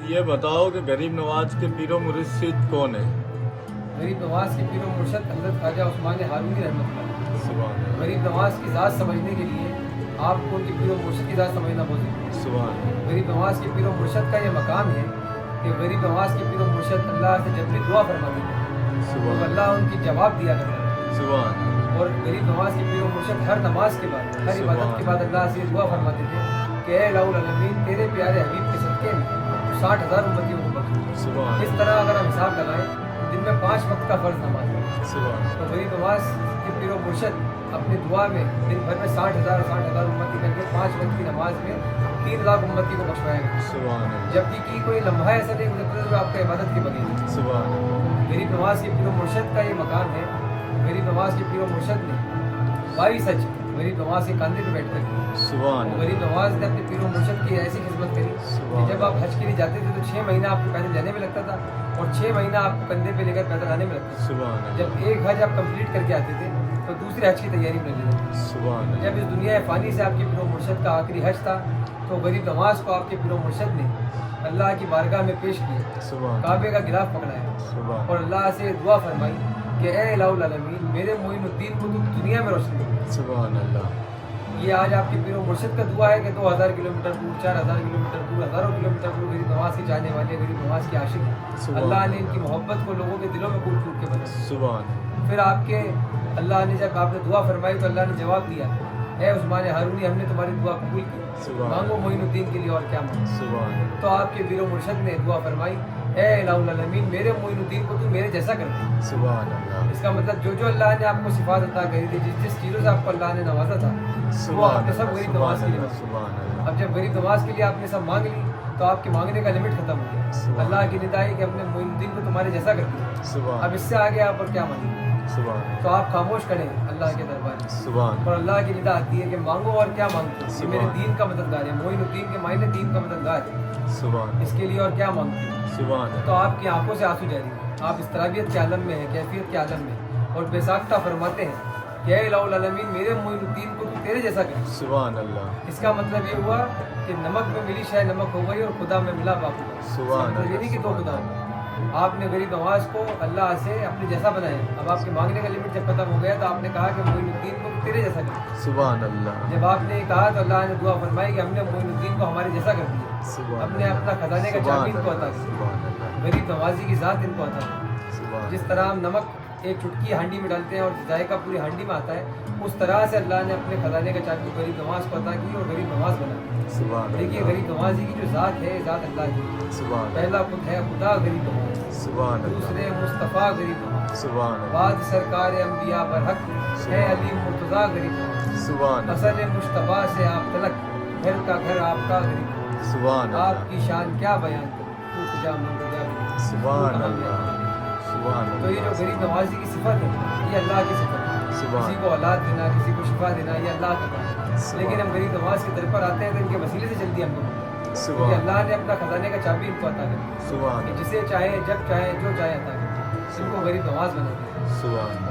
یہ بتاؤ کہ غریب نواز کے پیر و مرشد کون ہے؟ غریب نواز کے پیر و مرشد حضرت خواجہ عثمان ہارونی رحمۃ اللہ علیہ۔ سبحان اللہ، غریب نواز کی ذات سمجھنے کے لیے آپ کو ان کے پیر و مرشد کی ذات سمجھنا بہت ضروری ہے۔ سبحان اللہ، غریب نواز کے پیر و مرشد کا یہ مقام ہے کہ غریب نواز کے پیر و مرشد اللہ سے جب بھی دعا فرماتے تھے تو سبحان اللہ ان کی جواب دیا کرتا تھا۔ سبحان اللہ، اور غریب نواز کے پیر و مرشد ہر نماز کے بعد ہر عبادت کے بعد اللہ سے دعا فرماتے تھے کہ اے الہ العالمین تیرے پیارے حبیب کے صدقے میں 60,000 امتیوں کو بخش۔ سبحان اس طرح اگر ہم حساب لگائیں دن میں 5 وقت کا فرض نماز ہے، سبحان تو غریب نواز کے پیر و مرشد اپنی دعا میں دن بھر میں 60,000 امتی کر کے 5 وقت کی نماز میں 3 لاکھ امتی کو بخشوایا گیا، سبحان اللہ، جبکہ کی کوئی لمحہ ایسا نہیں گزرتا جو آپ کا عبادت کے بغیر ہے۔ سبحان اللہ، غریب نواز کے پیر و مرشد کا یہ مقام ہے۔ غریب نواز کے پیر و مرشد نے 22 حج غریب نواز کے کاندھے پہ بیٹھ کر کی۔ سبحان اللہ، غریب نواز نے اپنے پیر و مرشد کی ایسی خدمت کری کہ جب آپ حج کے لیے جاتے تھے تو 6 مہینہ آپ کو پیدل جانے میں لگتا تھا اور 6 مہینہ آپ کو کندھے پہ لے کر پیدل آنے میں لگتا تھا۔ سبحان اللہ، جب ایک حج آپ کمپلیٹ کر کے آتے تھے تو دوسرے حج کی تیاری میں لگے تھے۔ سبحان اللہ، جب اس دنیا فانی سے آپ کے پیر و مرشد کا آخری حج تھا تو غریب نواز کو آپ کے پیر و مرشد نے اللہ کی بارگاہ میں پیش کیا، سبحان کعبے کا غلاف پکڑایا سبحان اور اللہ سے دعا فرمائی کہ اے الہ العالمین میرے معین الدین کو تم دنیا میں روشن کر۔ سبحان اللہ، یہ آج آپ کے پیر و مرشد کا دعا ہے کہ 2000 کلومیٹر دور، 4000 کلومیٹر دور، ہزاروں کلومیٹر دور غریب نواز کے چاہنے والے، غریب نواز کے عاشق ہیں۔ اللہ نے ان کی محبت کو لوگوں کے دلوں میں کوٹ کوٹ کے بنایا۔ سبحان پھر آپ کے اللہ نے جب آپ نے دعا فرمائی تو اللہ نے جواب دیا، اے عثمان ہارونی ہم نے تمہاری دعا قبول کی، سبحان مانگو معین الدین کے لیے اور کیا مانگو۔ سبحان اللہ، تو آپ کے پیر و مرشد نے دعا فرمائی، اے الہ العالمین میرے معین الدین کو تو میرے جیسا کر دے۔ سبحان اللہ، اس کا مطلب جو اللہ نے آپ کو صفات عطا کری تھی، جس چیزوں سے آپ کو اللہ نے نوازا تھا وہ آپ نے سب غریب نواز کے لیے مانگا۔ سبحان اللہ، اب جب غریب نواز کے لیے آپ نے سب مانگ لی تو آپ کے مانگنے کا لمٹ ختم ہو گیا۔ اللہ کی ندا ہے کہ ہم نے معین الدین کو تمہارے جیسا کر دیا، سبحان اب اس سے آگے آپ اور کیا مانگیں؟ سبحان تو آپ خاموش کریں اللہ کے دربار میں سبحان اور اللہ کی ندا آتی ہے کہ مانگو اور کیا مانگتے ہو؟ یہ میرے دین کا مددگار ہے، معین الدین کے معنی دین کا مددگار ہے، سبحان اس کے لیے اور کیا مانگتے ہو؟ سبحان تو آپ کی آنکھوں سے آنسو جاری ہیں، آپ استراحیت کے عالم میں ہیں، کیفیت کے عالم میں، اور بے ساختہ فرماتے ہیں کہ اے الہ العالمین میرے معین الدین کو تو تیرے جیسا کر۔ سبحان اللہ، اس کا مطلب یہ ہوا کہ نمک میں ملی شے نمک ہو گئی اور خدا میں ملا باپ ہوا۔ سبحان مطلب یہ نہیں کہ دو خدا ہو۔ آپ نے غریب نواز کو اللہ سے اپنے جیسا بنایا۔ اب آپ کے مانگنے کا لمٹ جب ختم ہو گیا تو آپ نے کہا کہ معین الدین کو تو تیرے جیسا کر۔ سبحان اللہ، جب آپ نے کہا تو اللہ نے دعا فرمائی کہ ہم نے معین الدین کو ہمارے جیسا کر دیا، سبحان ہم نے اپنا خزانے کا چابی ان کو عطا کیا، سبحان اللہ، غریب نوازی کی ذات ان کو عطا کی۔ سبحان جس طرح ہم نمک ایک چٹکی ہانڈی میں ڈالتے ہیں اور ذائقہ پوری ہانڈی میں آتا ہے، اس طرح سے اللہ نے اپنے خزانے کا چابی غریب نواز کو عطا کی اور غریب نواز بنا دی۔ سبحان دیکھیے اللہ، غریب نوازی کی جو ذات ہے ذات اللہ کی، سبحان پہلا خود ہے خدا غریب نواز، سبحان اللہ، دوسرے مصطفیٰ غریب نواز، سبحان اللہ، بعد سرکار انبیاء برحق ہے علی مرتضیٰ غریب نواز، سبحان اللہ، اصل مشتبہ سے آپ تلک گھر کا گھر آپ کا غریب نواز، سبحان آپ اللہ، کی شان کیا بیان کروں تو خدا منتظر غریب، سبحان اللہ، سبحان تو یہ جو اللہ، غریب نوازی کی صفت ہے یہ اللہ کی صفت ہے۔ سبحان کسی کو اولاد دینا، کسی کو شفا دینا یہ اللہ کا کام ہے، لیکن ہم غریب نواز کے در پر آتے ہیں تو ان کے وسیلے سے جلدی ہم کو ملتا ہے، کیونکہ سبحان اللہ نے اپنا خزانے کا چابی ان کو عطا کر دیا سبحان کہ جسے چاہے جب چاہے جو چاہے عطا کر، ان کو غریب نواز بنا دیا۔ سبحان